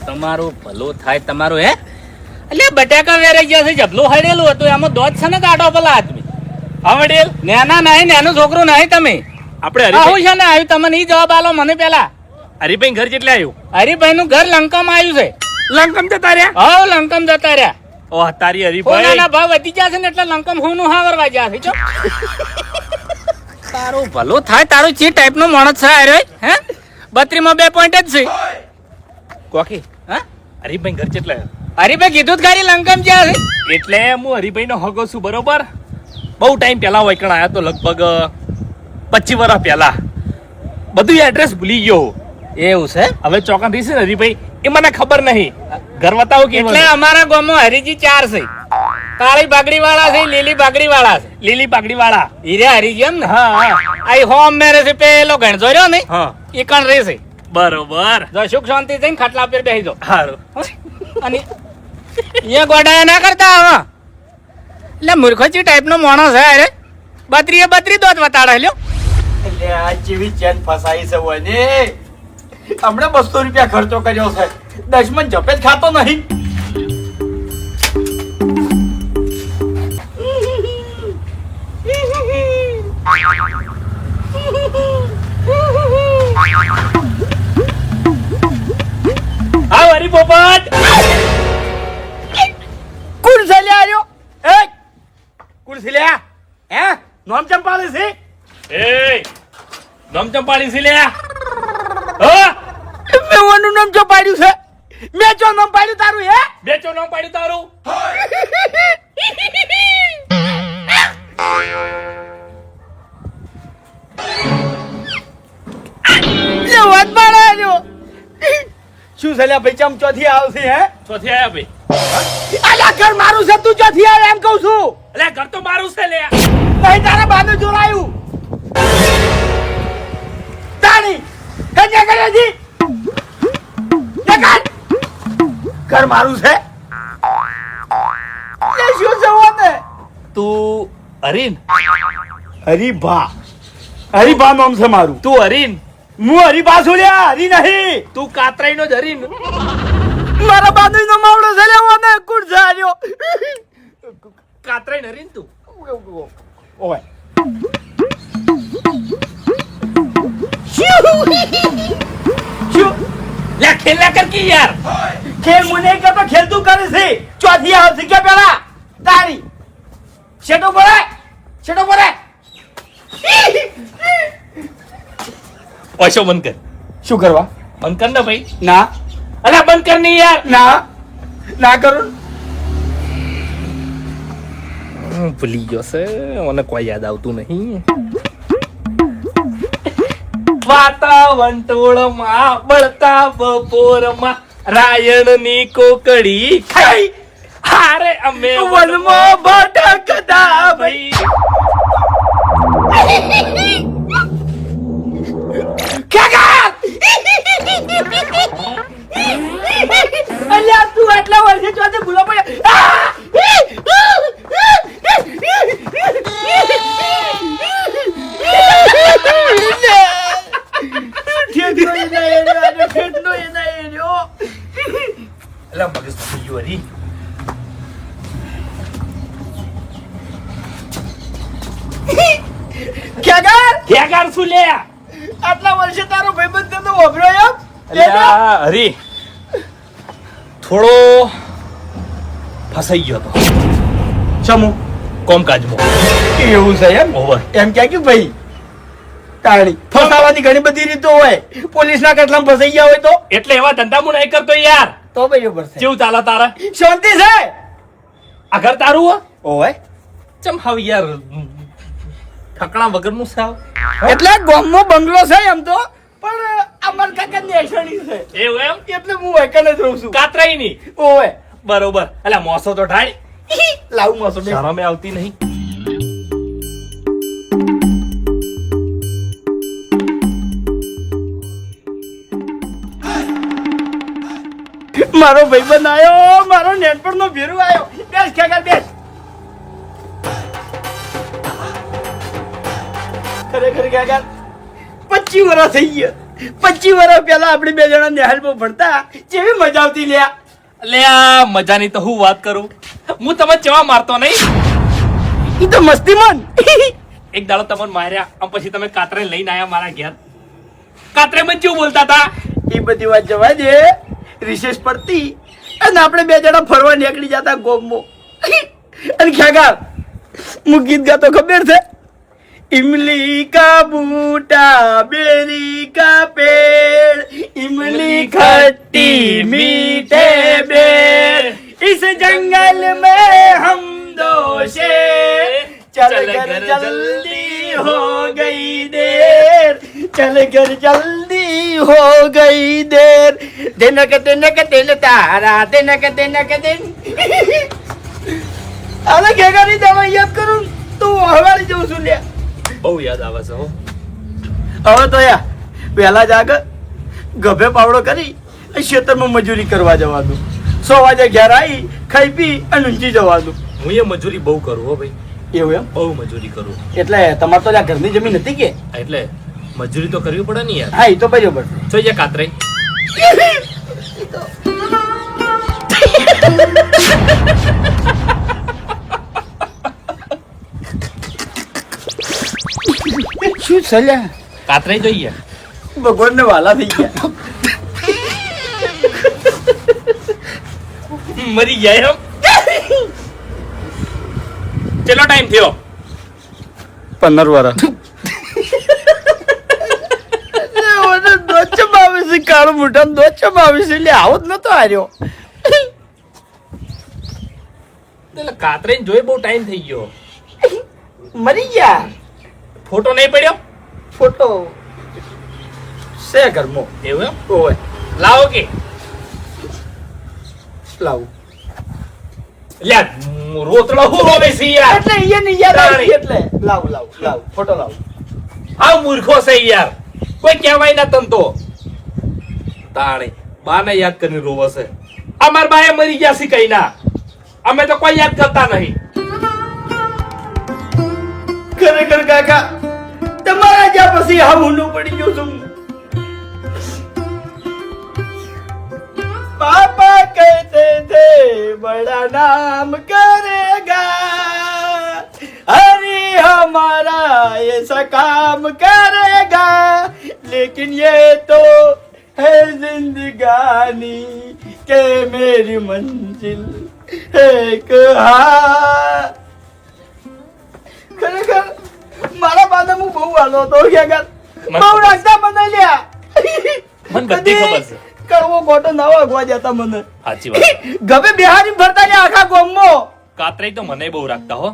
તમારું ભલું થાય તમારું હે એટલે બટાકા વેરાઈ ગયા છે જબલું હળેલું હતું એમાં દોધ છે ને કાઢો પેલા આદમી વડીલ નેના નહીં નેનું છોકરું નહીં તમે આપણે આવું છે ને આવ્યું તમે નહીં જવાબ આલો મને પેલા હરિભાઈ ઘર જેટલે આવ્યું હરિભાઈ નું ઘર લંકામાં આવ્યું છે લંકમ જતા રહ્યા હા લંકમ જતા રહ્યા ઓહ તારી હરિભાઈ સોનાના ભાવ વધી ગયા છે ને એટલે લંકમ હું નું હાવરવા ગયા છે તારું ભલું થાય તારું ચી ટાઈપ નો માણસ છે અરે હે 32 માં 2 પોઈન્ટ જ છે કોકી હા હરિભાઈ ઘર જેટલે હરિભાઈ કીધું જ ગાડી લંકમ જ્યાં છે એટલે હું હરિભાઈ નો હગો છું બરોબર બહુ ટાઈમ પહેલા વૈકણ આવ્યા તો લગભગ 25 વર્ષ પહેલા બધું એડ્રેસ ભૂલી ગયો એવું છે હવે ચોકન રહી છે ને હરિભાઈ એ મને ખબર નહીં ઘર બતાવો કે એટલે અમારા ગામમાં હરિજી 4 છે કાળી બાગડી વાળા છે લીલી બાગડી વાળા છે લીલી પાકડી વાળા હીરે હરિજી એમ ને હા હા આઈ હોમ મેરે છે પેલો ગણજો રહ્યો ને હા ઈ કણ રહે છે બરોબર જો સુખ શાંતિ થઈને ખાટલા પર બેસી જાઓ સારું અને એ ગોડાયા ના કરતા હવે એટલે મૂર્ખોચી ટાઈપ નો માણસ છે અરે 32 દોત વતાડે લ્યો એટલે આ જેવી ચેન ફસાઈ છે વને હમણાં 200 રૂપિયા ખર્ચો કર્યો છે દશમન જપે જ ખાતો નહીં હા હરી પોપટ કોણ છે લે આયો એ કોણ છે લે હે નામ ચંપાલે છે એ નમ ચંપાડી છે લે હા મેવાનું નામ જો પાડ્યું છે મેં જો નામ પાડ્યું તારું હે બેચો નામ પાડ્યું તારું લે વાત પાડ્યો શું છે લે ભાઈ ચમચોથી આવશે હે ચોથી આયા ભાઈ અલા ઘર મારું છે તું ચોથી આવે એમ કહું છું એટલે ઘર તો મારું છે લે નહીં તારા બાનું જોરાયું તાણી કન્યા કરે જી દેખાડ ઘર મારું છે એ શું છે ઓને તું હરીન હરીભા હરીભા નામ છે મારું તું હરીન હું હરીભા છું લ્યા હરી નહીં તું કાતરાઈ નો જ હરીન મારા બાનું નો માવડો છે લે ઓને કુડ જાર્યો કાતરાઈ હરીન તું ઓય શું લે ખેલા કર કી યાર ખેલ મને કરતો ખેલ તું કરે છે ચોથી આવશે કે પેલા તારી છેટો બોલે ઓછો બંધ કર શું કરવા બંધ કર ને ભાઈ ના અલા બંધ કર ની યાર ના કરું ભૂલી ગયો છે મને કોઈ યાદ આવતું નહીં વાતાવરણ ટોળમાં બળતા બપોરમાં રાયણ ની કોકડી ખાઈ હારે અમે વનમાં ભટકતા ભાઈ અલ્યા તું આટલા વર્ષે ચોથે ભૂલો ક્યાં શું લે આટલા વર્ષે તારો ભાઈબંધ તને ઓભળ્યો એમ અલ્યા હરી થોડો ફસાઈ ગયો તો ચમુ કોમકાજમાં એવું છે એમ ઓવર એમ કે ભાઈ તાળી ફસાવાની ઘણી બધી રીતો હોય પોલીસના કટલામાં ફસાઈ ગયા હોય તો એટલે એવા ધંધા હું નહીં કરતો યાર તો બરાબર છે કેવું ચાલે તારા શાંતિ છે આ ઘર તારું હો ઓય ચમ હાવ યાર ઠકણા વગરનું સાવ એટલે ગામનો બંગલો છે એમ તો પણ અમર કાકા નેશણી છે એવું એમ એટલે હું એકને જ રહું છું કાતરાઈ ની ઓય બરોબર એટલે મોસો તો ઢાળી લાવ મસો બે શરમે આવતી નહીં મારો ભાઈબંધ આયો મારો નેટપણનો ભેરુ આયો બેસ કાકા બેસ ખરેખર કાકા 25 વર્ષ થઈ ગયા 25 વર્ષ પહેલા આપણે બે જણા નિહાલમાં ભણતા જેવી મજા આવતી લ્યા. લે આ મજાની તો હું વાત કરું. હું તમે ચેવા મારતો નહીં. ઈ તો મસ્તી મન. એક દાડો તમને માર્યા અને પછી તમે કાતરે લઈને આયા મારા ઘેર. કાતરે માં કેવું બોલતા હતા? એ બધી વાત જવા દે. રિસેસ પડતી અને આપણે બે જણા ફરવા નીકળી જતા ગોમમાં. અને ખ્યાગાર હું ગીત ગાતો ખબર છે? इमली का बूटा बेरी का पेड़ इमली खट्टी मीठे बेर इस जंगल में हम दो शेर चल कर जल्दी हो गई देर चल कर जल्दी हो गई देर दिन तारा दिन अरे क्या करी दवा याद करूं તું હવારી જઉં છું લ્યા. બહુ યાદ આવે છે હો. હવે તો યા પહેલા જ આગળ ગભે પાવડો કરી ખેતરમાં મજૂરી કરવા જવાનું. 100 વાગે ઘેર આવી ખાઈ પી અને ઊંઘી જવાનું. હું એ મજૂરી બહુ કરું હો ભાઈ. એવું એમ? બહુ મજૂરી કરું. એટલે તમારે તો ત્યાં ઘરની જમીન હતી કે? એટલે મજૂરી તો કરવી પડે ને યાર. હા એ તો બરાબર. જોઈએ કાતરે. શું સલ્યા કાતરે જોઈએ. ભગવાન ને વાલા થઈ ગયા. મરી ગયા એમ. ચલો ટાઈમ થયો 15 વર્ષ. દોચમ આવે છે કાળો મોટા દોચમ આવે છે એટલે આવો જ નતો હાર્યો. એટલે કાતરે જોઈ બહુ ટાઈમ થઈ ગયો. મરી ગયા. ફોટો નહીં પડ્યો? ફોટો છે ઘરમાં. એવું એમ? ઓય લાવો કે લાવું લ્યા રોતડો હું રોવે છે યાર. એટલે ઈ ને યાદ આવી એટલે લાવ ફોટો લાવ. આ મૂર્ખો છે યાર. કોઈ કહેવાય ના તન તો તાણે બાને યાદ કરીને રોવે છે. અમાર બાએ મરી ગયા છે કઈ ના. અમે તો કોઈ યાદ કરતા નહીં. ખરેખર કાકા તમારા જ્યાં પછી આ ઊંડું પડી ગયો છું. पापा कहते थे बड़ा नाम करेगा अरे हमारा ऐसा काम करेगा लेकिन ये तो है जिंदगानी के मेरी मंजिल है कहाँ. ખરેખર મારા બાને હું બહુ વાલો હતો ક્યાં બહુ રાખતા મને લ્યા. મને બધી ખબર છે. કરવો ગોટો ના વાગવા જતા મને. સાચી વાત. ગભે બિહારી ફરતા ને આખા ગામમાં. કાતરે તો મને બહુ રાખતા હો.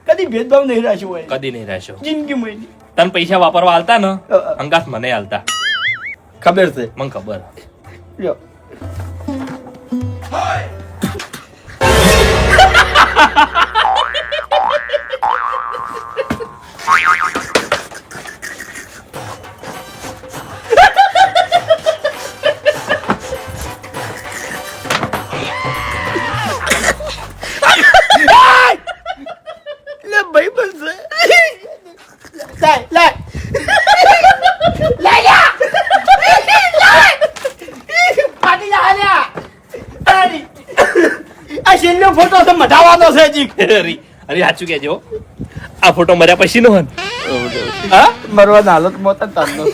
કદી ભેદભાવ નહીં રાખ્યો હોય કદી નહીં રાખ્યો. જિંદગીમાં. તને પૈસા વાપરવા આલતા ને અંગાત મને આલતા. ખબર છે મને ખબર. લ્યો ભાઈ બનશે. લાય પાટી જા લ્યા. આ છેલ્લો ફોટો તો મઢાવાનો છે જી. અરે સાચું કહેજો. આ ફોટો મર્યા પછી નો હન. હા મરવાની હાલત મોતા તારનો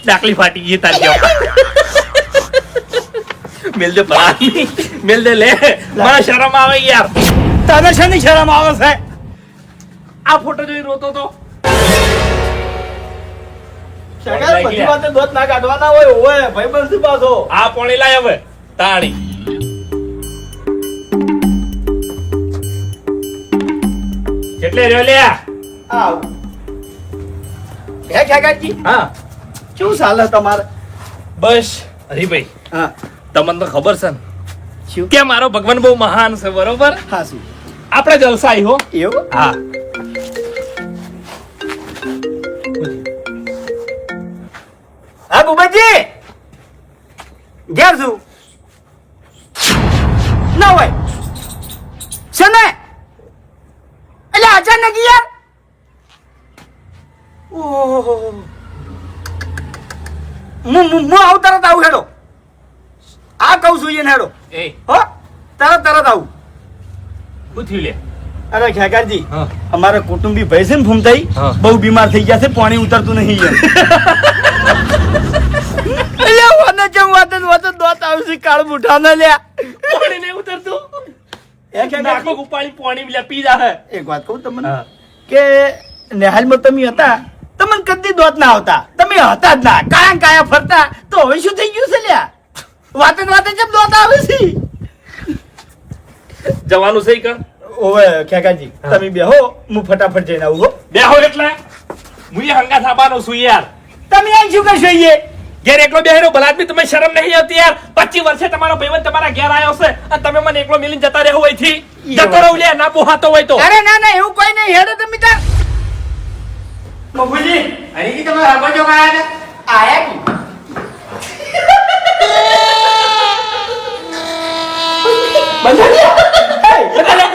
ડાકલી ફાટી ગઈ તાર જાવ. મેલ દે પાણી મેલ દે લે. મને શરમ આવે યાર. તને શેની શરમ આવે છે? આ ફોટો જોઈ રોતો તો. શગર બધી વાતે દોત ના કાઢવાના હોય ઓય ભાઈ બનશે પાછો. આ પોણી લાય હવે તાણી. કેટલે રહ્યો લે? આવ હે કાકાજી. હા શું ચાલે તમારે? બસ હરીભાઈ હા તમને તો ખબર છે ને શું કે મારો ભગવાન બહુ મહાન છે બરોબર. હા શું આપણે જલસાઈ હો. એવું? હા હા બુબાજી ઘેર છું ના હોય છે ને એટલે અચાનક યાર. ઓહો હું આવું તરત આવું હેડો આ કહું છું એને હેડો એ હો તરત આવું શું થયું લે અરે ખેગારજી હા. અમારા કુટુંબી ભાઈ છે ને ફૂમતાઈ હા. બહુ બીમાર થઈ ગયા છે પાણી ઉતરતું નહીં એમ. અલ્યા વાને કેમ વાતન દોત આવશે કાળ મુઠા ન લ્યા પાણી નહીં ઉતરતું એ ખેગારજી નાકો ઉપાડી પાણી લે પી જા હે એક વાત કહું તમને હા. કે નેહાલમાં તમે હતા તમને કદી દોત ના આવતા તમે હતા જ ના કાયા ફરતા તો હવે શું થઈ ગયું છે લ્યા વાતે કેમ દોત આવે છે જવાનું છે કણ ઓવે ખેગાજી હા. તમે બેહો હું ફટાફટ જઈને આવું હો બેહો એટલે હું એ હંગા થાબાનો છું યાર તમે અહીં શું કરશો એ ઘેર એકલો બેહેરો ભલાદમી તમે શરમ નહીં આવતી યાર 25 વર્ષે તમારો ભાઈબંધ તમારા ઘેર આવ્યો છે અને તમે મને એકલો મિલીને જતા રહેવો અહીંથી જતો રહું લે ના પોહાતો હોય તો અરે ના એવું કોઈ નહીં હેડો તમે તાર મફુજી હરીજી તમે હરબજો ગયા ને આયા કી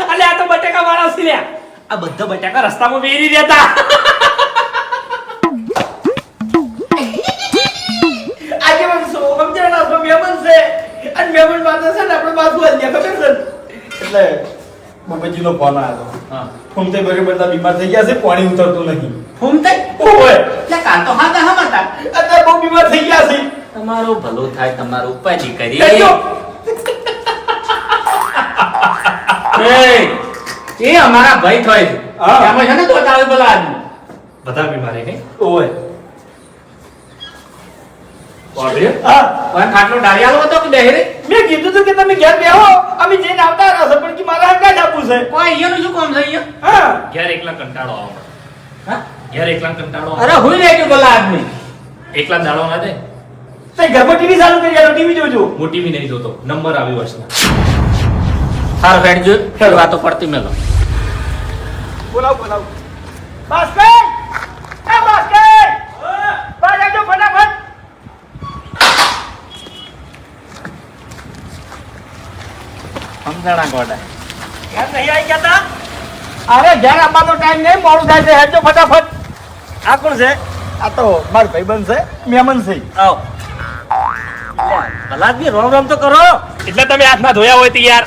અલે આ તો બટાકા વાળા છે લ્યા આ બધા બટાકા રસ્તામાં વેરી રહેતા આજે મને સમજણા તો મેમન છે અને મેમન માતા છે ને આપણે બાજુ આલ્યા ખબર છે એટલે મફુજીનો ફોન આવ્યો હા ફૂમતે બરાબર બીમાર થઈ ગયા છે પાણી ઉતરતું નહીં ફૂમતે ઓય એટલે કાલ તો હા હતા અત્યારે બહુ બીમાર થઈ ગયા છે તમારું ભલું થાય તમારું ઉપાજી કરી કહેજો એ અમારા ભાઈ થાય છે હા. એમાં છે ને તો તારે પેલા આદમી બધા બીમારી ને ઓય વાળે હા પણ ખાટલો ડાળિયાલો હતો કે ડહેરે મેં કીધું તું કે તમે ઘેર બેહો અમે જઈને આવતા રહેશે પણ કે મારા હંગા જ આપવું છે કોઈ અહીંયાનું શું કામ છે અહીંયા હા ઘેર એકલા કંટાળો આવે હા? ઘેર એકલા કંટાળો અરે આવે હુઈ રહેજો પેલા આદમી એકલા દાડો ના દે તે ઘરમાં ટીવી ચાલુ કરી આલો ટીવી જોજો મોટી બી નહીં જોતો નંબર આવી વર્ષના સારું હેડ જો વાતો પડતી મેલો બોલાવ બાસ્કેટ એ બાસ્કેટ બહાર આવજો ફટાફટ સમજણા ગોડા ઘેર નહીં આવી ગયા તા અરે ઘેર આવવાનો ટાઈમ નહીં મોડું થાય છે હેડજો ફટાફટ આ કોણ છે આ તો મારો ભાઈબંધ છે મહેમાન છે આવ ભલા આદમી રોમ રોમ તો કરો એટલે તમે હાથમાં ધોયા હોય તો યાર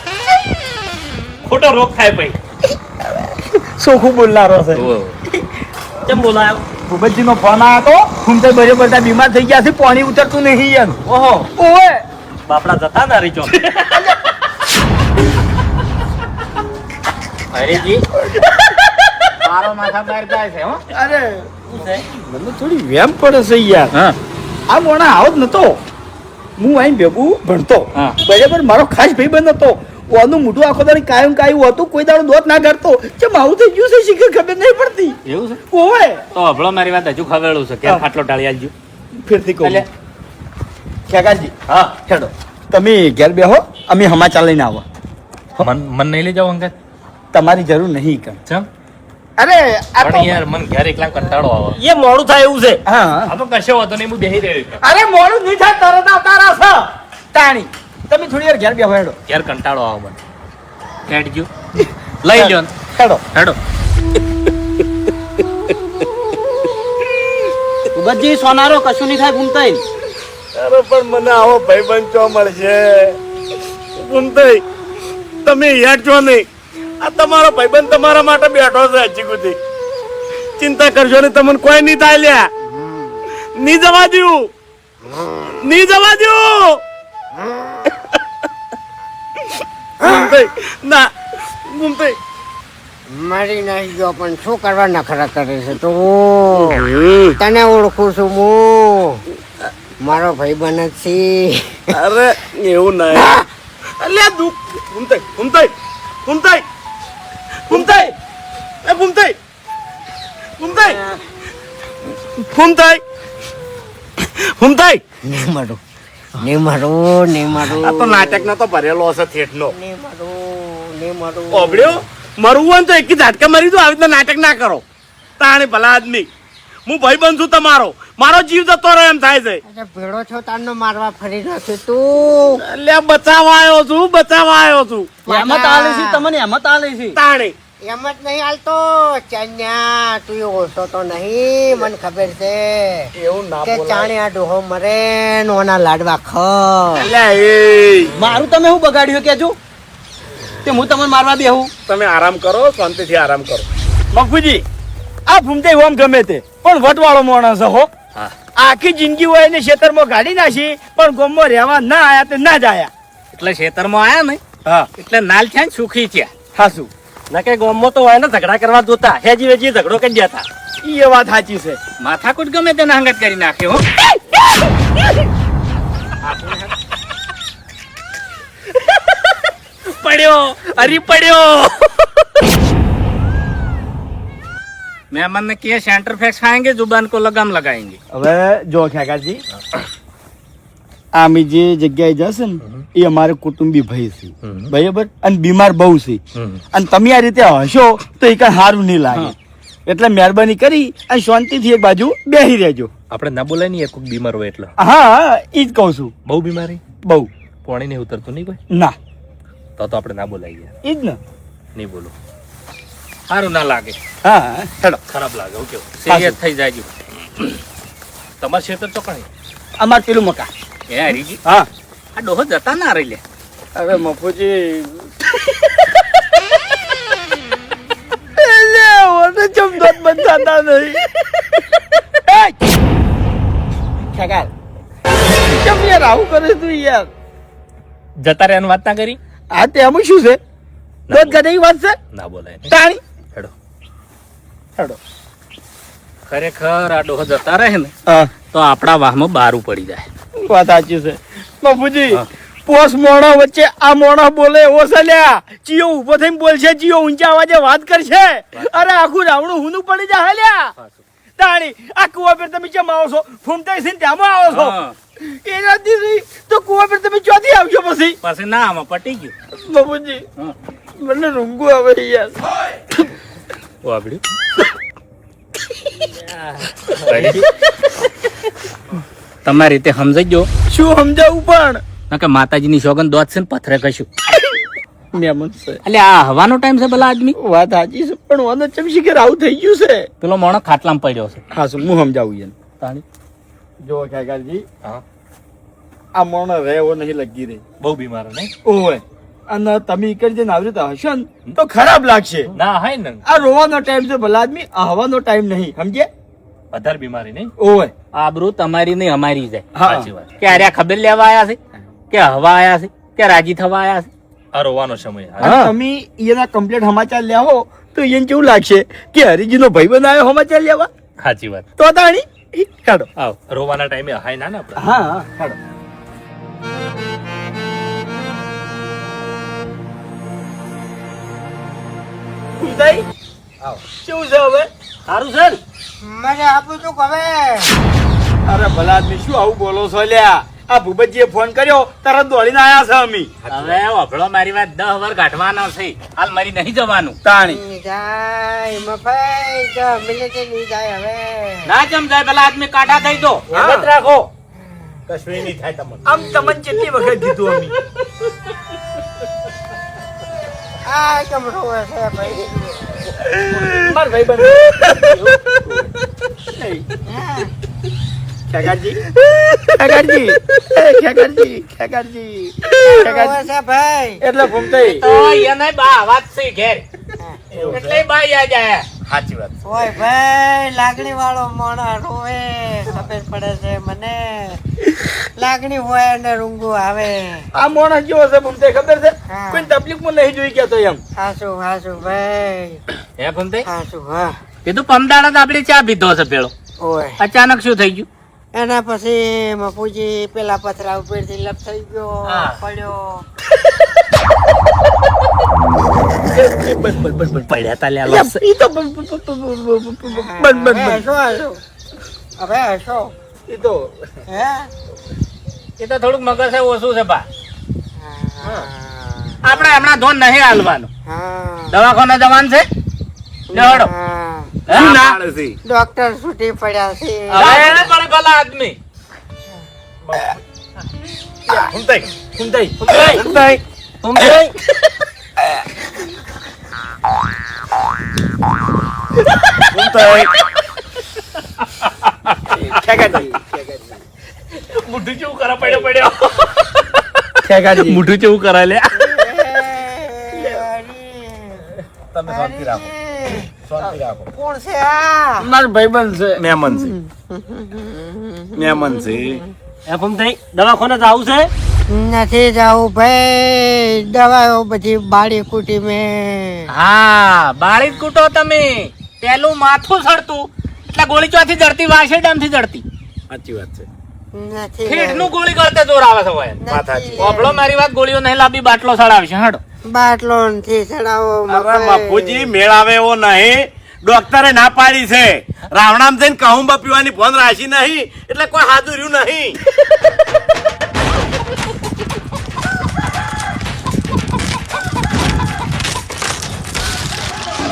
ખોટો રોગ થાય ભાઈ સોખું બોલનારો છે કેમ બોલાયો ભૂપતજીનો ફોન આવ્યો તો ફૂમતે બરાબર બીમાર થઈ ગયા છે પાણી ઉતરતું નહીં એમ ઓહો ઓય બાપડા જતા ના રીચો હરીજી મારો માથા બહાર જાય છે હો અરે શું છે મને થોડી વેમ પડે છે યાર હા આ મોણા આવો જ નતો હું અહીં ભેગું ભણતો હા. બરાબર મારો ખાસ ભાઈબંધ હતો ઓનું મોઢું આખો દાડી કાયમ હતું કોઈ દાડો દોત ના કરતો ચમ આવું થઈ ગયું છે શીખર ખબર નહીં પડતી એવું છે ઓય તો હભળો મારી વાત હજુ ખવેલું છે કે હા. ખાટલો ટાળી આલજો ફેરથી કહું એટલે? ખેગાજી હા હેડો તમે ઘેર બેહો અમે સમાચાર લઈને આવો મન નહીં લઈ જાવ અંકલ તમારી જરૂર નહીં કર ચમ અરે આ તો પણ યાર મન ઘેર એકલા કંટાળો આવે એ મોડું થાય એવું છે હા આ તો કશો વાતો નહીં હું બેહી રહ્યો છું. અરે મોડું નહીં થાય તરત આવતા રહેશે તાણી તમે થોડી વાર ઘેર બેહો હેડો ઘેર કંટાળો આવે મને હેડજો લઈ લ્યો ને. હેડો હેડો ઉગતજી સોનારો કશું નહીં થાય ઘૂમતાઈ અરે પણ મને આવો ભાઈબંધ ચો મળશે ગુમતઈ તમે યાદ છો નહીં આ તમારો ભાઈબંધ તમારા માટે બેઠો છે હજી સુધી ચિંતા કરજો ને તમને કોઈ નહીં થાય લ્યા નહીં જવા દઉં નહીં જવા દઉં ગુમતઈ ના ગુમતઈ મરી નહીં ગયો પણ શું કરવા નખરા કરે છે તું તને ઓળખું છું હું મારો ભાઈ બન જ છે અરે એવું નહીં અલ્યા દુઃખ ગુમતઈ ગુમતઈ ગુમતઈ ગુમતઈ એ ગુમતઈ ગુમતઈ ગુમતઈ ગુમતઈ નહીં મારું નહીં મારું નહીં મારું આ તો નાટકનો તો ભરેલો હશે થેટનો નહીં મારું નહીં મારું ઓબડ્યો મરવું હોય ને તો એક ઝાટકા મારી દો આવી રીતના નાટક ના કરો તાણે ભલા આદમી હું ભાઈ બંધ છું તમારો મારો જીવ જતો રહે એમ થાય છે અરે ભેળો છો તારનો મારવા ફરી રહ્યો છે તું એટલે બચાવવા આવ્યો છું એમત આલે છે તમને એમત આલે છે તાણે એમ જ નહીં હાલતો ચાન્યા તું ઓછો તો નહીં મને ખબર છે એવું ના કે ચાણે આ ડોહો મરે નોના લાડવા ખ અલ્યા એ મારું તમે હું બગાડ્યું કેજો કે હું તમને મારવા બેહું. તમે આરામ કરો, શાંતિથી આરામ કરો. બાપુજી આ ફૂમતે ઓમ ગમે તે પણ વટવાળો માણસ હો. હા. આખી જિંદગી હોય એને ખેતરમાં ગાડી નાખી પણ ગામમાં રહેવા ના આયા તે ના જ આયા. એટલે ખેતરમાં આયા ને હા એટલે નાલ થયા ને સુખી થયા. હાસુ ના કે ગામમાં તો હોય ને ઝઘડા કરવા જોતા હેજી વેજી ઝઘડો કરી દેતા. એ વાત સાચી છે. માથાકૂટ ગમે તેને હંગત કરી નાખે હો. પડ્યો અરે પડ્યો. मेहमान ने किया सेंटर फैक्स खाएंगे जुबान को लगाम लगाएंगे. હવે જો ખેકાજી આમી જે જગ્યાએ જશે ને એ અમારે કુટુંબી ભાઈ છે બરાબર અને બીમાર બહુ છે અને તમે આ રીતે હશો તો એ કઈ સારું નહીં લાગે એટલે મહેરબાની કરી અને શાંતિથી એક બાજુ બેસી રહેજો. આપણે ના બોલાય નહીં, કોઈક બીમાર હોય એટલે. હા ઈ જ કહું છું. બહુ બીમારી, બહુ પાણી નહીં ઉતરતું નહીં કોઈ, ના તો આપણે ના બોલાઈએ. ઈ જ ને. નહીં બોલો, સારું ના લાગે, હા હેડો ખરાબ લાગે. ઓકે, સિરિયસ થઈ જાય. તમારે ક્ષેત્ર ચોકણી અમાર પેલું મકા. એ હરીજી હા આ ડોહો જતા ના રહી લે. હવે મફુજી ચમદોત બનતા નહીં. ખેગાર કેમ યાર આવું કરે તું યાર? જતા રહેવાની વાત ના કરી. આ તે આમાં શું છે? દોત ગધેડી વાત છે ના બોલાય નહીં. તાણી હેડો. હેડો. ખરેખર આ ડોહો જતા રહે ને હા તો આપણા વાહમાં બારું પડી જાય. વાત સાચી છે બાપુજી. હા. પોસ મોણા વચ્ચે આ મોણા બોલે એવો છે લ્યા. ચિયો ઉભો થઈને બોલશે, ચિયો ઊંચા અવાજે વાત કરશે. અરે આખું રાવણું હુનું પડી જાય લ્યા. તાણી આ કુવા પર તમે કેમ આવો છો? ફૂમતાઈ છે ને ત્યાંમાં આવો છો? હા. એનાથી તો કુવા પર તમે ચોથી આવશો પછી? પછી ના આમાં પટી ગયું. બાપુજી હા. મને રૂંગું આવે યાર. ઓ આપડ્યું તમારી રીતે સમજાઈ ગયો શું સમજાવું પણ ના કે માતાજીની સોગન દોત છે ને પથરે કશું. મહેમાન છે. એટલે આ હવાનો ટાઈમ છે ભલા આદમી. વાત સાચી છે પણ વાંધો ચમશી કે આવું થઈ ગયું છે. પેલો મોણો ખાટલામાં પડ્યો છે. હા શું હું સમજાવું એને. તાણી જો કાકાજી હા, આ મોણો રહેવો નહીં લગી રહી. બહુ બીમાર નહીં. ઓય અને તમે ઈકડ જઈને આવી રીતે હશો ને તો ખરાબ લાગશે. ના હાય ને, આ રોવાનો ટાઈમ છે ભલા આદમી, આ હવાનો ટાઈમ નહીં. સમજે? વધારે બીમારી નહીં. ઓય આબરૂ તમારી નહીં અમારી જાય. હા સાચી વાત. કે અરે ખબર લેવા આયા છે કે હવા આયા છે કે રાજી થવા આયા છે. આ રોવાનો સમય. અને તમે એના કમ્પ્લીટ સમાચાર લેવો તો એને કેવું લાગશે કે હરીજીનો ભાઈ બનાવ્યો સમાચાર લેવા? સાચી વાત. તો તાણી કાઢો. આવ રોવાના ટાઈમે હાય ના ને આપણે. હા હા કાઢો. ઉદય આવ. શું છે હવે? સારું છે ને? મને આપું છું હવે અરે ભલા આદમી શું આવું બોલો છો લ્યા? આ ભૂપતજીએ ફોન કર્યો તરત દોડીને આયા છે અમે. હવે વભળો મારી વાત 10 વાર કાઢવાનો છે. હાલ મારી નહીં જવાનું. તાણી જાય મફાઈ તો મિલિટરી ની જાય હવે ના જમજાય પેલા આદમી કાઢા થઈ દો. હા. યાદ રાખો. કશું નહીં થાય તમને. આમ તમને કેટલી વખત કીધું અમે. આ કેમ રોવે છે ભાઈ માર ભાઈ બન ખેગારજી ખેગારજી ખેગારજી ખેગારજી રોવે છે ભાઈ એટલે ફૂમતાઈ તો એને બા વાત છે ઘેર. એટલે બા યાદ આયા. સાચી વાત. ઓય ભાઈ લાગણી વાળો માણસ રોવે ખબર પડે છે મને લાગણી હોય અને રૂંગું આવે આ માણસ કેવો છે ફૂમતાઈ ખબર છે? હા. કોઈ તકલીફમાં નહીં જોઈ ગયા તો એમ. હાસુ હાસુ ભાઈ હે ફૂમતાઈ? હાસુ હા કીધું પમદાડા તો આપણે ચા પીધો છે પેલો. ઓય અચાનક શું થઈ ગયું? એના પછી મફુજી પેલા પથરા ઉપરથી લપ થઈ ગયો હા. પડ્યો પડ્યા તા લ્યા ઈ લોસ. તો બંધ બંધ હશો હશો હવે હશો ઈ તો હે એ તો થોડુંક મગજ છે ઓછું છે બા. હા આપણે હમણાં ધોન નહીં હાલવાનું. હા દવાખાને જવાનું છે. લેવડો. હા. શું ના? ડોક્ટર છૂટી પડ્યા છે હવે નહીં પડે પેલા આદમી. ફૂમતાઈ. ફૂમતાઈ ફૂમતાઈ. ફૂમતાઈ ફૂમતાઈ. ખેગાજી મુઠ્ઠું કેવું કરે પડ્યો ખેગાજી મુઠ્ઠું કેવું કરે લે તમે શાંતિ રાખો શાંતિ રાખો કોણ છે આ મારો ભાઈબંધ છે મહેમાન છે મહેમાન છે દવાખાને જવું છે નથી જાવું ભાઈ દવાઓ બધી બાળી કુટી મેં હા બાળી જ કૂટો તમે પેલું માથું સડતું એટલે ગોળી ચોથી જડતી વાસે ડમથી જડતી સાચી વાત છે નથી ફીટનું ગોળી કરતે જોર આવે છે ભાઈ વાત સાચી. ઓભળો મારી વાત ગોળીઓ નહીં લાંબી બાટલો સડાવશે હાડો બાટલો નથી ચડાવો અરે બાપુજી મેળ આવે એવો નહીં ડોક્ટરે ના પાડી છે રાવણામ થઈને કહુંબા પીવાની ફોન રાશી નહીં એટલે કોઈ હાજુ રહ્યું નહીં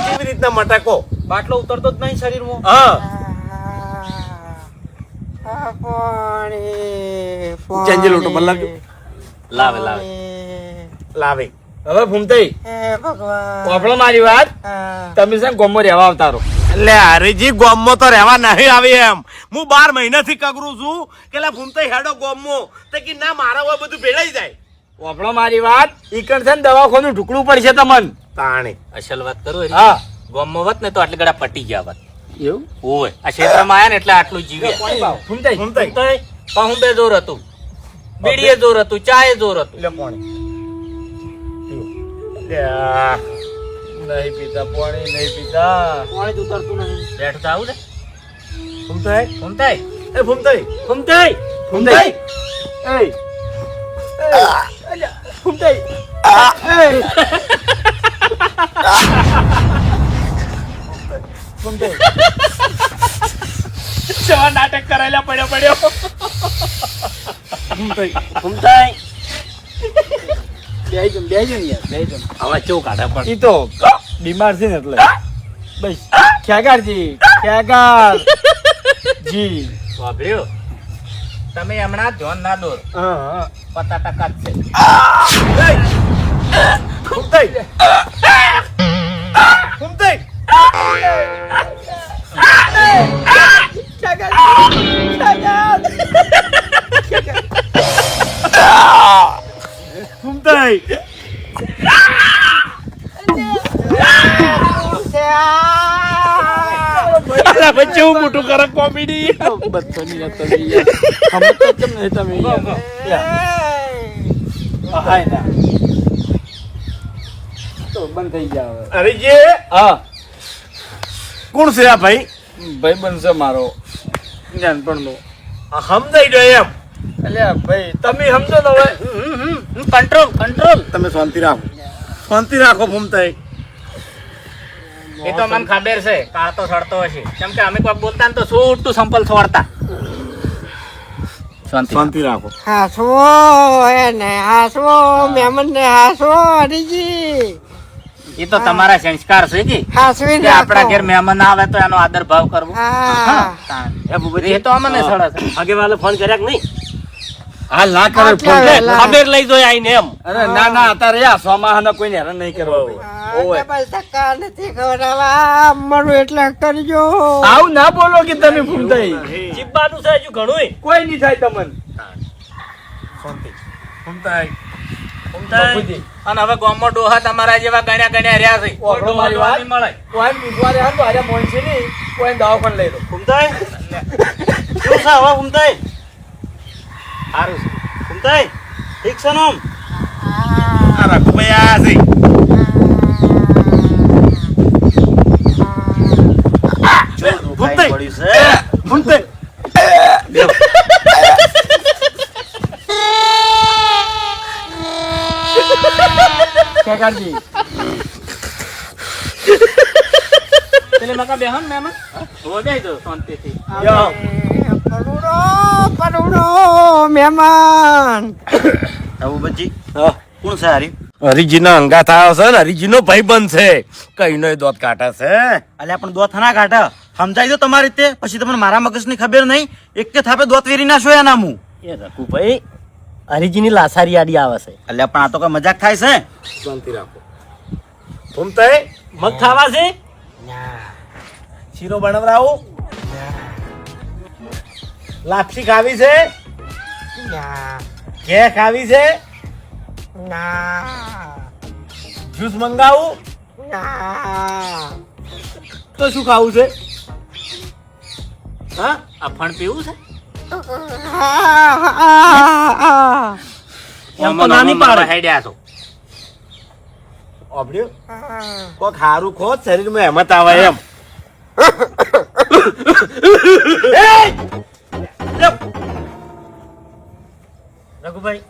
કેવી રીતના મટકો બાટલો ઉતરતો જ નહીં શરીરમાં હા ચેન્જી લોટો બદલાવજો. લાવે લાવે હવે ભૂમતાઈ ભગવાન આપણો મારી વાત તમે છે ને ગોમો રહેવા આવતારો એટલે હરીજી ગોમમાં તો રહેવા નહીં આવી એમ હું 12 મહિનાથી કગરું છું કે લા ભૂમતાઈ હેડો ગોમમાં તે કે ના મારા હોય બધું ભેળાઈ જાય આપણો મારી વાત ઈકણ છે ને દવાખાનું ઢુકડું પડશે તમને તાણે અસલ વાત કરું હા ગોમમાં વત ને તો આટલી ગળા પટી ગયા વાત એવું ઓય આ ક્ષેત્રમાં આયા ને એટલે આટલું જીવ્યા ભૂમતાઈ ભૂમતાઈ પહુંબે જોર હતું બીડીએ જોર હતું ચાએ જોર હતું એટલે પાણી લ્યા. નહીં પીતા પાણી નહીં પીતા પાણી જ ઉતરતું નહીં બેઠ તો આવું છે ભૂમતાઈ ઘૂમતાય એ ભૂમતાઈ ઘૂમતાય ભૂમતાઈ એય ભૂમતાઈ ભૂમતાઈ કેવા નાટક કરેલા પડ્યો ભૂમતાઈ ઘૂમતાય બેહી ને યાર બેહી હવે ચો કાઢે પણ ઈ તો બીમાર છે ને એટલે બસ ખેગારજી ખેગાર જી વાપર્યો તમે હમણાં ધ્યાન ના દોર હા 50% જ છે ભૂમતાઈ ભૂમતાઈ ભૂમતાઈ અરે બચ્ચે હું મોટું કરે કોમેડી બચ્ચોની વાત તમે યાર હમ તો કેમ નહીં તમે યાર હાય ના તો બંધ થઈ જાવ હરીજી હા કોણ છે આ ભાઈ ભાઈ બનશે મારો નાનપણનો સમજાઈ ગયો એમ અલ્યા ભાઈ તમે સમજો ને હવે કંટ્રોલ કંટ્રોલ તમે શાંતિ રાખો ભૂમતાઈ એ તો મને ખબર છે કાળતો સડતો હશે કેમ કે અમે કોઈ બોલતા ને તો છૂટું સંપલ છોડતા શાંતિ રાખો હાસવો એને હાસવો મહેમાન ને હાસવો હરીજી એ તો તમારા સંસ્કાર છે કે હાસવી કે આપણા ઘેર મહેમાન આવે તો એનો આદર ભાવ કરવો હા એ તો અમને સડે છે આગેવાલે ફોન કર્યા કે નહીં હાલ ના કરે ફોન આટલા વહેલા. ખબર લઈ જોઈ આઈને એમ અરે ના ના અત્યારે આ સોમાહાને કોઈને હેરાન નહીં કરવા ભાઈ ઓય ડબલ ધક્કા નથી ખવડાવવા મારું એટલે કરજો આવું ના બોલો કે તમે ભૂમતાઈ ચીપવાનું છે હજુ ઘણું કોઈ નહીં થાય તમને ભૂમતાઈ બાપુજી, અને હવે ગામમાં ડોહા તમારા જેવા ગણ્યા રહ્યા છે કોઈ આપણો ડોહા મારી જોવા વાત નહીં મળે કોઈ બુધવારે હા તો આજે મોનસી નહીં કોઈ દવાખાને લઈ લો ભૂમતાઈ શું છે હવે ભૂમતાઈ સારું છે ભૂમતાઈ ઠીક છે નોમ આ રાખો ભાઈ આ છે ભૂમતાઈ ભૂમતાઈ કેકાજી પેલે મકા બેહન મેમન હો બેહી દો શાંતિથી યો પરુડો મહેમાન બાબુજી કોણ છે હરી હરીજીનો અંગાથ આવ્યો છે ને હરીજીનો ભાઈબંધ છે કઈનો દોત કાઢે છે અલ્યા પણ દોત ના કાઢે સમજાઈ દો તમારી રીતે પછી તમને મારા મગજની ખબર નહીં એક કે થાપે દોત વેરી ના છો એના મું એ રઘુભાઈ હરીજીની લાસારી આડી આવે છે અલ્યા પણ આ તો કઈ મજાક થાય છે શાંતિ રાખો ભૂમતાઈ મગ ખાવા છે? શીરો બનાવરાવું? લાપસી ખાવી છે? કે ખાવી છે? જ્યુસ મંગાવું? તો શું ખાવું છે? હા, અફણ પીવું છે? એમ તો નાની પાડે. હેડ્યા છો. ઓબડ્યું? કોક હારું ખો, શરીરમાં હેમત આવે એમ. રઘુભાઈ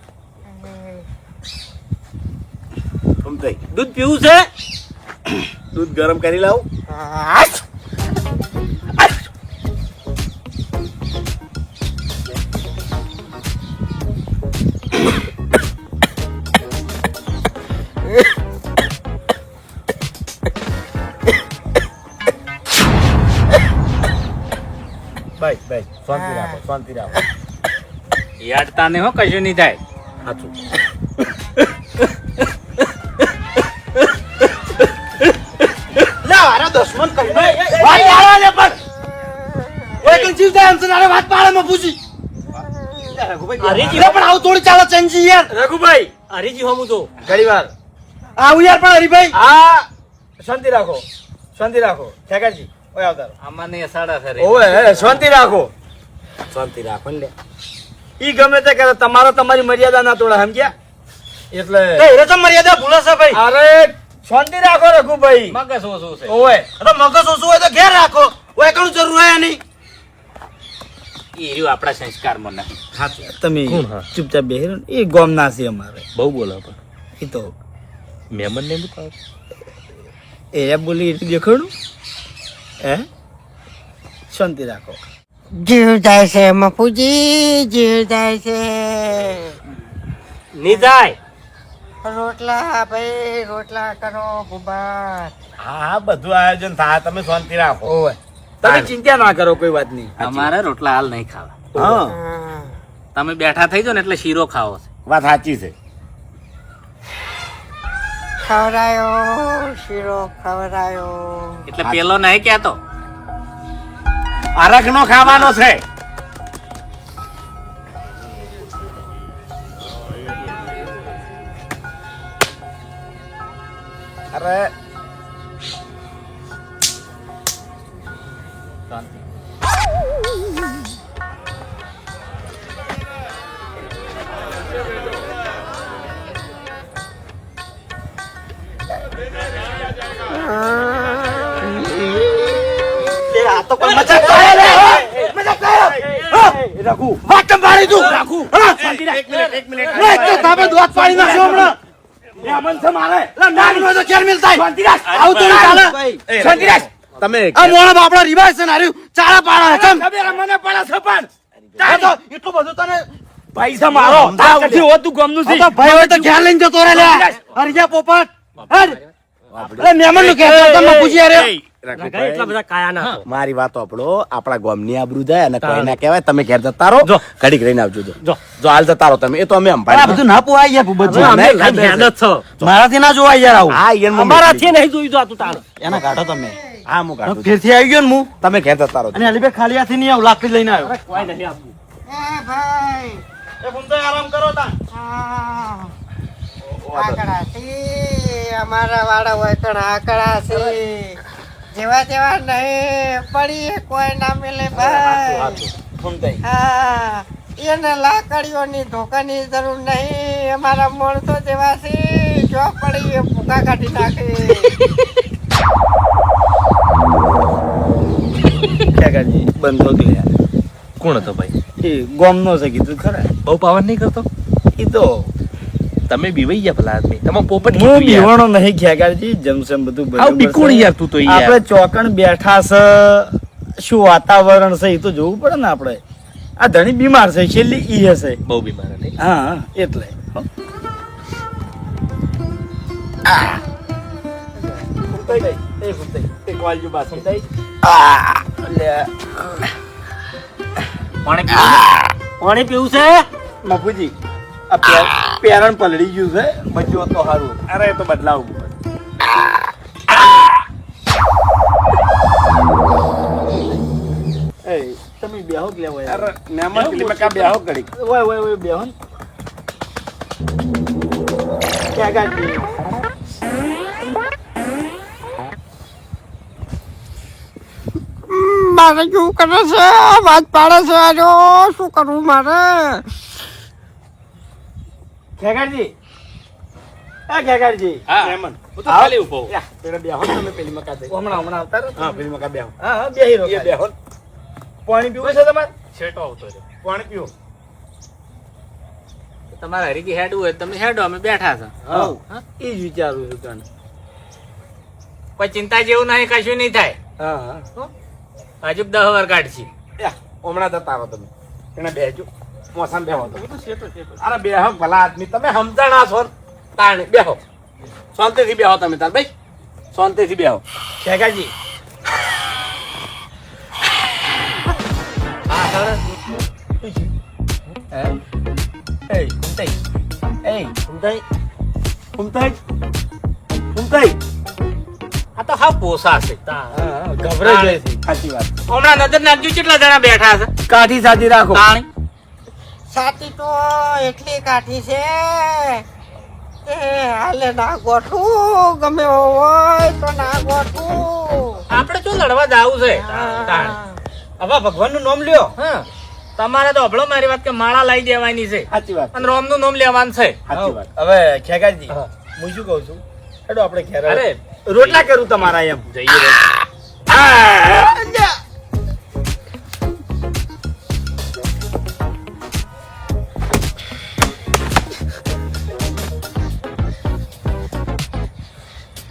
સમજાય. દૂધ પીવું છે? દૂધ ગરમ કરી લાવું? ભાઈ ભાઈ શાંતિ રાખો, શાંતિ રાખો. યાડતા ને હો, કશું નહીં થાય. સાચું. લે મારા દુશ્મન કઈ ભાઈ આવા લે પણ ઓય કઈ જીવ જાય અંસન આરે વાત પાડે માં પૂછી. હરીજી લે પણ આવ થોડી ચાલો ચંજી યાર. રઘુભાઈ હરીજી હોમું તો ઘણી વાર આવ યાર પણ હરીભાઈ. હા શાંતિ રાખો, શાંતિ રાખો. ઠેકાજી ઓય આવતા આમાં ને સાડા સરે. ઓય શાંતિ રાખો. શાંતિ રાખો ને લે. ઈ ગમે તે કરે, તમારો તમારી મર્યાદા ના તોડે, સમજ્યા? એટલે એ તો મર્યાદા ભૂલે છે ભાઈ. અરે શાંતિ રાખો રઘુભાઈ. મગજ ઓછું છે. ઓય તો મગજ ઓછું હોય તો ઘેર રાખો. ઓય કણું જરૂર હોય નહીં. એ રહ્યું આપણા સંસ્કારમાં નહીં. તમે ચૂપચાપ બેહી રહો ને. એ ગોમ ના છે અમારે. બહુ બોલો પણ એ તો મહેમાન ને બતાવો. એ બોલી એટલું દેખાડું હે. શાંતિ રાખો. જીવ જાય છે મફુજી, જીવ જાય છે. ની જાય. રોટલા ભાઈ, રોટલા કરો ભૂબા. હા બધું આયોજન થાય, તમે શાંતિ રાખો. ઓય તમે ચિંતા ના કરો, કોઈ વાત નહીં. અમારે રોટલા હાલ નહીં ખાવા. હા તમે બેઠા થઈ જાઓ ને એટલે શીરો ખાવો છે. વાત સાચી છે. ખવડાયો શીરો, ખવડાયો. એટલે પેલો નહીં કહેતો. આરખ નો ખાવાનો છે. અરે આ તો કોઈ મજાક કરે લે. મજાક કરે. રાખું વાત મારી તું. રાખું એક મિનિટ તો તાપે દોત પાડી નાખો હમણાં. એ અમન છે મારે. લા નાગ નો તો કેર મિલતા. શાંતિ રાખ. આવ તો નહીં ચાલે. શાંતિ રાખ. તમે આ મોણા બાપડા રિવાજ છે નાર્યું. ચાળા પાડા કેમ ખબર મને પડે છે પણ તો એટલું બધું તને પૈસા મારો તાવથી હોતું ગમનું છે. તો ભાઈ હોય તો ખ્યાલ લઈને જતો રે લે. હરિયા પોપટ હર અરે મહેમાન નું કે તમે પૂછી રે. એટલા બધા કાયા ના હતો. મારી વાત આપણો આપણા ગામની આબરૂ જાય અને કોઈ ના કહેવાય. તમે ઘેર જતા રહો. ઘડીક રહીને આવજો. જો હાલ જતા રહો તમે. એ તો અમે અંબાડી બધું ના પોવાય યાર ભૂપતજી. મારાથી ના જોવાય યાર આવું. હા યાર અમારાથી નહીં જોયું તો આ તું તારે. એના કાઢો તમે. હા હું કાઢું. ફેરથી આવી ગયો ને હું. તમે ઘેર જતા રહો. અને અલીબે ખાલી હાથી નહીં આવ. લાકડી લઈને આવ્યો. કોઈ નહીં આપવું. એ ભાઈ, એ ફૂમતો આરામ કરો તા. આકડા છે અમારા વાળા હોય કણ આકડા છે. જેવા જેવા નહીં પડી કોઈ ના મિલે ભાઈ. ફૂમતાઈ હા, એને લાકડીઓની ધોકાની જરૂર નહીં. અમારા માણસો જેવા છે, જો પડી એ ભૂકા કાઢી નાખે. ઠેકાજી બંધો કે યાર. કોણ હતો ભાઈ? એ ગોમ નો છે કીધું ખરા. બહુ પાવર નહીં કરતો. એ તો તમે બીવાઈ ગયા ભલા આદમી. તમે પોપટ હું કીધું યાર. બીવાણો નહીં ખ્યાગારજી. જમસમ બધું આવ બરાબર બીકોણ છે. યાર તું તો યાર. આપણે ચોકણ બેઠા છે, શું વાતાવરણ છે એ તો જોવું પડે ને આપણે. આ ધણી બીમાર છે, છેલ્લી ઈ હશે. બહુ બીમાર હતી. હા એટલે પાણી પીવું છે? મફુજી આ પેરણ પલળી ગયું છે. બચ્યું હોત તો સારું. અરે એ તો બદલાવું. બેહો કે લેવો અરે મહેમાન પેલી માં કા બેહો ઘડી ઓય બેહો ને. ખેગારજી મારે શું કરે છે વાત પાડે છે આજો શું કરવું મારે ખેગારજી ખેગારજી હા મહેમાન હું તો ખાલી ઊભો યા પેલા બેહો ને તમે પેલી મકા દે હમણાં આવતા રહો. હા પેલી માં કા બેહો હા બેહી રહો એ બેહો પાણી પીવું છે તમારે છેટો આવતો રહ્યો. પાણી પીવો તમારે હરીકી હેડવું હોય તો તમે હેડો, અમે બેઠા છે. હા એ જ વિચારું છું તને કોઈ ચિંતા જેવું નહીં, કશું નહીં થાય. હા હા હજુ 10 વાર કાઢશી. યા હમણાં જતા રહો તમે એને બેહજો મોસામ બેહો તમે તો શેતો શેતો અરે બેહો ભલા આદમી તમે સમજણા છો ને. તાણે બેહો શાંતિથી બેહો તમે તાર ભાઈ શાંતિથી બેહો ખેગારજી આ તો હાવ પોસા છે. ગભરાઈ જાય છે સાચી વાત હમણાં નજર નાખજો કેટલા જણા બેઠા છે. કાઠી સાજી રાખો તાણી છાતી તો એટલી કાઠી છે એ હાલે ના ગોઠું ગમે હોય તો ના ગોઠું આપણે શું લડવા જાવું છે. તાણી. હવે ભગવાનનું નામ લ્યો હા, તમારે તો અભળો મારી વાત કે માળા લાવી દેવાની છે સાચી વાત અને રોમનું નામ લેવાનું છે. સાચી વાત હવે ખેગારજી હું શું કહું છું હેડો આપણે ઘેર અરે રોટલા કરું તમારા એમ જઈએ રે.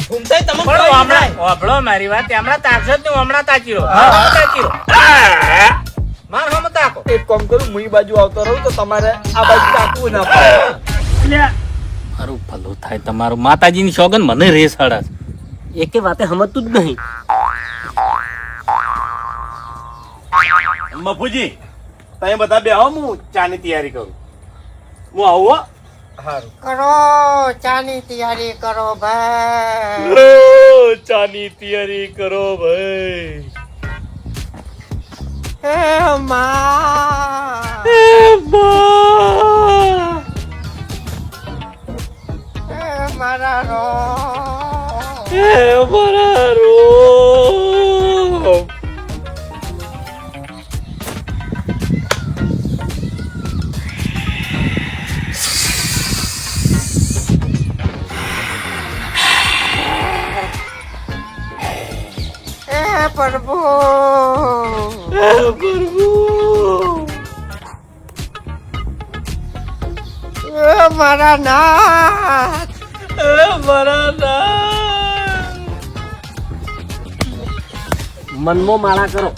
ઘૂમતાય તમે પણ હમણાં અભળો મારી વાત, હમણાં તાકશે જ નહીં, હમણાં તાકી રહો. તાકી રહો. માર હમ તાકો. એક કામ કરું હું ઈ બાજુ આવતો રહું તો તમારે આ બાજુ તાકવું ના પડે મારું ભલું થાય તમારું. માતાજીની સોગન મને રેસ હડા છે. એકે વાતે સમજતું જ નહીં. મફુજી તમે બધા બેહો હું ચાની તૈયારી કરું હું આવું હો સારું કરો ચાની તૈયારી કરો ભાઈ ચાની તૈયારી કરો ભાઈ હે માં હે મારા રો પ્રભુ મારા નાથ મનમાં માળા કરો.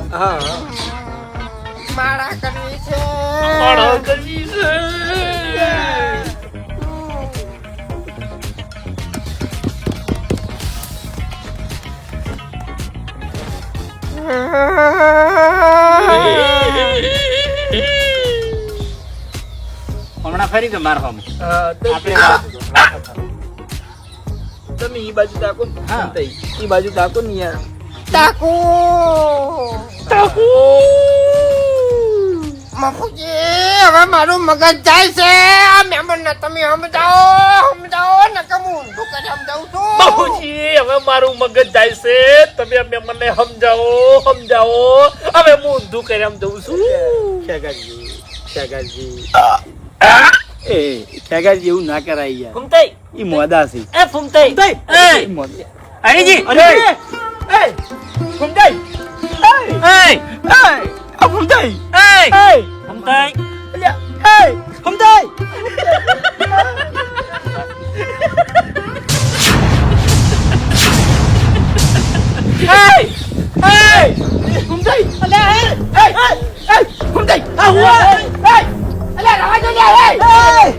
માળા કરવી છે હમણાં ફરી તો માર હમ. તમે ઈ બાજુ તાકો ને હા. ઈ બાજુ તાકો ને યાર તાકુ મફુજી હવે મારું મગજ જાય છે આ મહેમાન ને તમે સમજાવો ને કે હું ઊંધું કરી સમજાવું છું બાપુજી હવે મારું મગજ જાય છે તમે અમે મને સમજાવો હવે હું ઊંધું કરી આમ જઉં છું ખેગારજી એ ખેગારજી એવું ના કરાય યાર ફૂમતાઈ, ઈ મોદા છે એ ફૂમતાઈ, એ ઈ મોદા હરીજી, અરે એ ફૂમતાઈ એ આ ફૂમતાઈ એ એ ફૂમતાઈ, અલ્યા એ ફૂમતાઈ ફૂમતાઈ અલ્યા એ ફૂમતાઈ આ હુઆ એ અલ્યા રવા દો લ્યા એ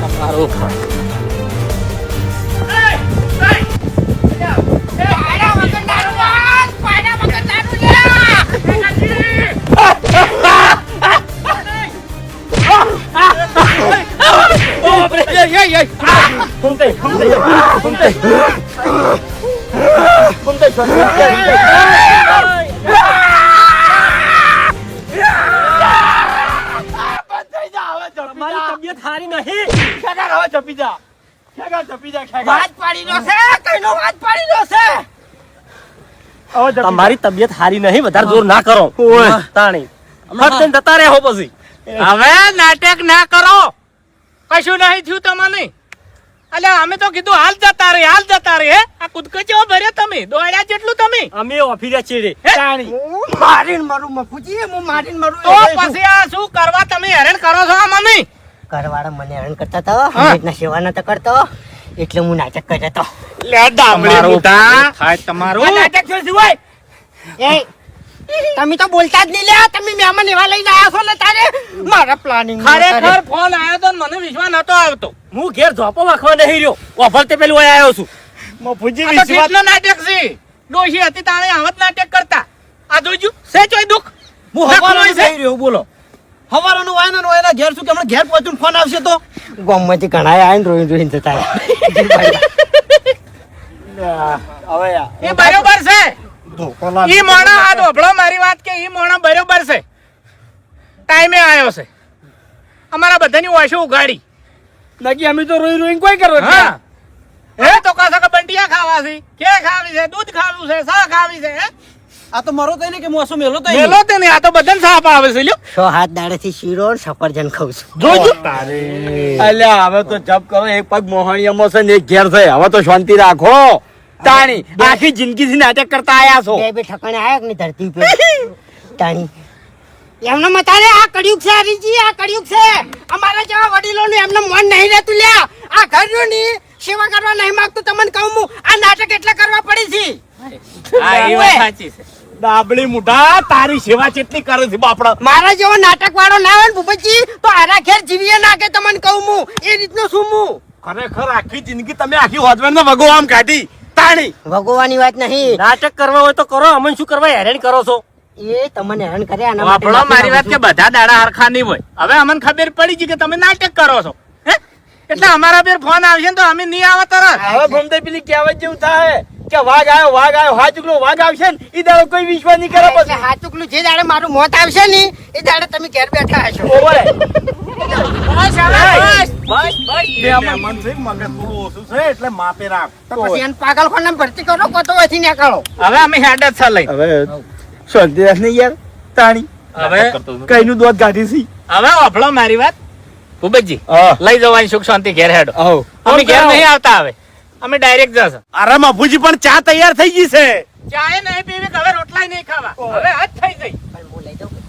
મારું તમારી તબિયત સારી નહીં. ખેગાર હવે જપી જા ખેગાર જપી જા ખેગાર વાત પાડી દો છે કઈનો વાત પાડી દો છે હવે જપી તમારી તબિયત સારી નહીં, વધારે જોર ના કરો. તાણી ફટ જતા રહો પછી. હવે નાટક ના કરો, કશું નહીં થયું તમને. અલ્યા અમે તો કીધું હાલ જતા રે હે. આ કૂદકો ચેવો ભર્યો તમે, દોડ્યા જેટલું તમે. અમે ઓફિસે છીએ. તાણી હું મારીને મારું મફુજી હું મારીને મારું તો પછી આ શું કરવા તમે હેરાન કરો છો આ મમ્મી? ઘરવાળા મને હેરાન કરતા હતા હંમેશના સેવા નતા કરતો એટલે હું નાટક કરતો હતો. લે ડામડી મોટા થાય તમારું. નાટક શું હોય એ તમે તો બોલતા જ નહીં લ્યા. તમે મહેમાન એવા લઈને આવ્યા છો ને તારે મારા પ્લાનિંગ ખરેખર ફોન આવ્યો તો ને મને વિશ્વાસ નતો આવતો. હું ઘેર ઝોપો વાખવા નહીં રહ્યો, ઓફરતે પેલું અહીં આવ્યો છું. મફુજી આ તો કેટલો નાટક છે. ડોશી હતી તાણે આવત નાટક કરતા. આ જોઈજુ સે ચોય દુખ. હું હવારનો નહીં રહ્યો બોલો હવારનો વાયના ઘેર શું કે હમણાં ઘેર પહોંચીને ફોન આવશે તો ગામમાંથી ઘણા આવીને રોઈને જતા હવે યાર એ બરોબર છે. ઈ મોણા આ ધોબળો મારી વાત કે ઈ મોણા બરોબર છે. ટાઈમે આવ્યો છે. અમારા બધાની ઓશો ઉગાડી. નકી અમે તો રોઈ રોઈને કોઈ કરો હા હે તો કાસા કે બંટિયા ખાવા છે, કે ખાવી છે, દૂધ ખાવું છે, સા ખાવી છે. હે આ તો મારો તો ને કે મોસો મેલો તો મેલો તે ને આ તો બધાને સાપ આવે છે લ્યો. 100 હાથ દાડેથી શીરો ને સફરજન ખાઉં છું. જોજો અલ્યા હવે તો જપ કરો એક પગ મોહણીયામાં છે ને એક ઘેર છે હવે તો શાંતિ રાખો તાણી આખી જિંદગી થી નાટક કરતા આયા છો બે ઠકાણે આયા કે નહીં ધરતી પર તાણી એમને મતારે આ કળિયુગ છે હરીજી, આ કળિયુગ છે. અમારા જેવા વડીલોનું એમને મન નહીં રહેતું લ્યા. આ ઘરનું ની સેવા કરવા નહીં માંગતું તમને કહું હું આ નાટક એટલે કરવા પડી છે. હા એ વાત સાચી છે. ડાબડી મુઢા તારી સેવા કેટલી કરે છે બાપડા મારા જેવો નાટક વાળો ના હોય ને ભૂપતજી તો આના ઘેર જીવીએ નાખે તમને કહું હું એ રીતનું શું હું ખરેખર આખી જિંદગી તમે આખી હોજવેન વગો આમ કાઢી તાણી ભગવાની વાત નહીં. નાટક કરવા હોય તો કરો, અમને શું કરવા હેરાન કરો છો? એ તમને હેરાન કરે આના આપણો મારી વાત કે બધા દાડા હરખા નહીં હોય. હવે અમને ખબર પડી ગઈ કે તમે નાટક કરો છો. હે એટલે અમારા પર ફોન આવશે ને તો અમે નહીં આવા તરત. હવે ભમદે પેલી કહેવત જેવું થાય કે વાઘ આવ્યો હાચુકલો વાઘ આવશે ને ઈ દાડો કોઈ વિશ્વાસ નહીં કરે પછી હાચુકલું જે દાડે મારું મોત આવશે ને એ દાડે તમે ઘેર બેઠા હશો. ઓવે બસ હવે બસ મહેમાન છે મગજ થોડું ઓછું છે એટલે માપે રાખ તો પછી એને પાગલખાને ભરતી કરો કો તો અહીંથી નીકળો. હવે અમે હેડ જ છે લઈ. હવે શાંતિ રાખ ને યાર તાણી હવે કઈનું દોધ કાઢી છે હવે વાપરો મારી વાત ભૂપતજી લઈ જવાની સુખ શાંતિ ઘેર હેડો. આવો અમે ઘેર નહીં આવતા હવે અમે ડાયરેક્ટ જશે. અરે મફુજી પણ ચા તૈયાર થઈ ગઈ છે ચાય નહીં પીવી કે હવે રોટલાય નહીં ખાવા. હવે આજ થઈ જઈ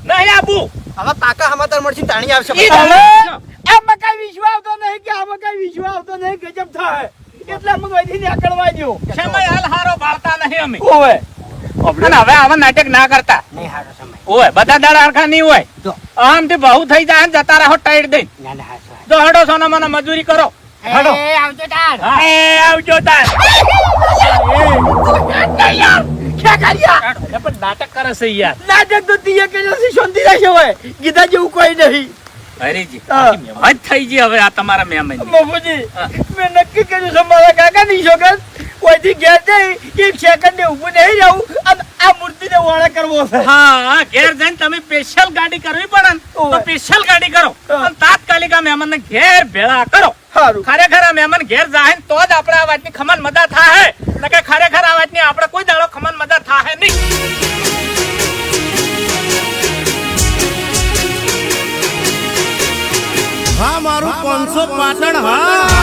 નહીં આબુ. હવે પાકા સમાચાર મળશે તાણી આવશે ઈ હવે આમાં કઈ વિશ્વાસ આવતો નહીં કે આમાં કઈ વિશ્વાસ આવતો નહીં ગજબ થાય એટલે અમે વહીથી નીકળવા દો સમય હાલ હારો ભાળતા નહીં અમે. ઓવે અને હવે આવા નાટક ના કરતા. નહીં હારો સમય. ઓય બધા દાડા હરખા નહીં હોય. જો. આમ થી બહુ થઈ જાય ને જતા રહો ટાઈટ દઈ. ના ના હાસો. જો હડો સોના મને મજૂરી કરો. હડો. એ આવજો તાર. એ આવજો તાર. એ પણ નાટક કરે છે યાર. નાટક તો તીએ કર્યો છે શાંતિ રાખે હોય ગીતા જેવું કોઈ નહીં હરીજી હા. હદ થઈ ગઈ હવે આ તમારા મહેમાન. બાપુજી મેં નક્કી કર્યું છે મારા કાકા ની છોકર કોઈથી ઘેર જઈ એક સેકન્ડ ઊભું નહીં રહું અને આ મૂર્તિને વાળા કરવો છે હા ઘેર જઈને તમે સ્પેશિયલ ગાડી કરવી પડે ને તો ઓય. સ્પેશિયલ ગાડી કરો હા. અને તાત્કાલિક આ મહેમાનને ઘેર ભેળા કરો. સારું ખરેખર આ મહેમાન ઘેર જાય ને તો જ આપણે આ વાતની ખમન મદા થાય. નકર ખરેખર આ વાતની આપણે કોઈ દાડો ખમન મદા થાય નહીં. હા મારું 500 પાટણ હા